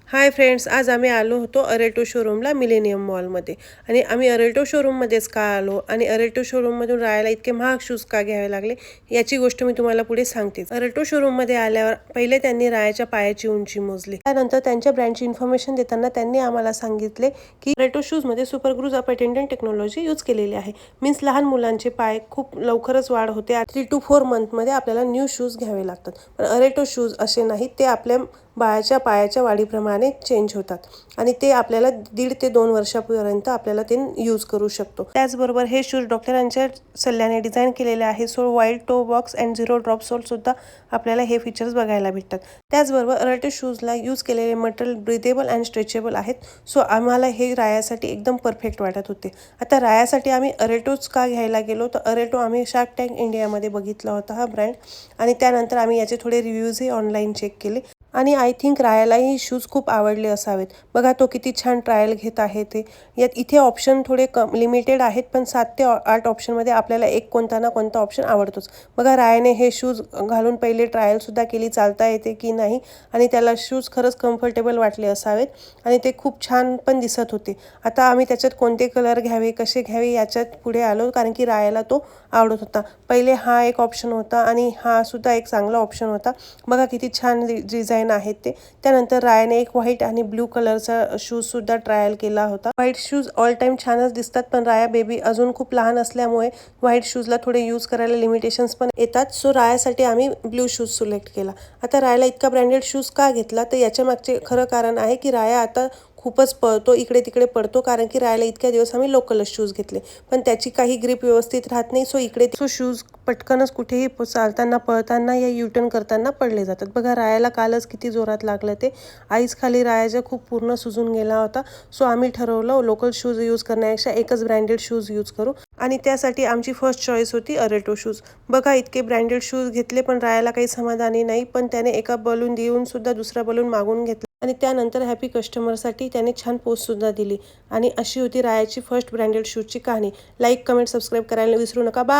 Hi friends, आज आम्ही आलो होतो अरेटो शोरूमला मिलेनियम मॉलमध्ये. आणि आम्ही अरेटो शोरूममध्येच का आलो आणि अरेटो शोरूममधून राहायला इतके महाग शूज का घ्यावे लागले याची गोष्ट मी तुम्हाला पुढे सांगतेच. अरेटो शोरूममध्ये आल्यावर पहिले त्यांनी रायाच्या पायाची उंची मोजली. त्यानंतर त्यांच्या ब्रँडची इन्फॉर्मेशन देताना त्यांनी आम्हाला सांगितले की अरेटो शूजमध्ये सुपर ग्रूज अप अटेंडंट टेक्नॉलॉजी यूज केलेली आहे. मीन्स लहान मुलांचे पाय खूप लवकरच वाढ होते. 3 to 4 मंथमध्ये आपल्याला न्यू शूज घ्यावे लागतात. पण अरेटो शूज असे नाहीत, ते आपल्या बाळाच्या पायाच्या वाढीप्रमाणे चेंज होतात आणि ते आपल्याला 1.5 ते 2 वर्षापर्यंत आपल्याला ते यूज करू शकतो. त्याचबरोबर हे शूज डॉक्टरांच्या सल्ल्याने डिझाईन केलेले आहे. So wild toe box and 0 drop sole सुद्धा आपल्याला हे फीचर्स बघायला भेटतात. त्याचबरोबर अरेटो शूजला यूज केलेले मटेरियल ब्रिदेबल अँड स्ट्रेचेबल आहेत. सो आम्हाला हे रायासाठी एकदम परफेक्ट वाटत होते. आता रायासाठी आम्ही अरेटोच का घ्यायला गेलो, तर अरेटो आम्ही शार्क टँक इंडियामध्ये बघितला होता हा ब्रँड, आणि त्यानंतर आम्ही याचे थोडे रिव्ह्यूजही ऑनलाईन चेक केले आणि आय थिंक रायालाही शूज खूप आवडले असावेत. बघा तो किती छान ट्रायल घेत आहे ते. इथे ऑप्शन थोडे लिमिटेड आहेत, पण 7 ते 8 ऑप्शनमध्ये आपल्याला एक कोणता ना कोणता ऑप्शन आवडतोच. बघा रायाने हे शूज घालून पहिले ट्रायलसुद्धा केली, चालता येते की नाही, आणि त्याला शूज खरंच कम्फर्टेबल वाटले असावेत आणि ते खूप छान पण दिसत होते. आता आम्ही त्याच्यात कोणते कलर घ्यावे, कसे घ्यावे याच्यात पुढे आलो, कारण की रायाला तो आवडत होता. पहिले हा एक ऑप्शन होता आणि हा सुद्धा एक चांगला ऑप्शन होता. बघा किती छान डिझाईन आहेत ते. त्यानंतर रायाने एक व्हाईट आणि ब्ल्यू कलरचा शूजसुद्धा ट्रायल केला होता. व्हाईट शूज ऑल टाईम छानच दिसतात, पण राया बेबी अजून खूप लहान असल्यामुळे व्हाईट शूजला थोडे यूज करायला लिमिटेशन्स पण येतात. सो रायासाठी आम्ही ब्ल्यू शूज सिलेक्ट केला. आता रायाला इतका ब्रँडेड शूज का घेतला, तर याच्या मागचे खरं कारण आहे की राया आता खूपच पळतो, इकडे तिकडे पडतो, कारण की रायाला इतक्या दिवस आम्ही लोकलच शूज घेतले, पण त्याची काही ग्रिप व्यवस्थित राहत नाही. सो शूज पटकनच कुठेही चालताना पळताना या युटर्न करताना पडले जातात. बघा रायाला कालच किती जोरात लागलं ते. आईस खाली रायाच्या खूप पूर्ण सुजून गेला होता. सो आम्ही ठरवलं लोकल शूज यूज करण्यापेक्षा एकच ब्रँडेड शूज यूज करू, आणि त्यासाठी आमची फर्स्ट चॉईस होती अरेटो शूज. बघा इतके ब्रँडेड शूज घेतले, पण रायाला काही समाधानी नाही. पण त्याने एका बलून देऊन सुद्धा दुसरा बलून मागून घेतला आणि त्यानंतर हॅपी कस्टमरसाठी त्याने छान पोस्टसुद्धा दिली. आणि अशी होती रायाची फर्स्ट ब्रँडेड शूजची कहाणी. लाईक, कमेंट, सबस्क्राईब करायला विसरू नका. बाय.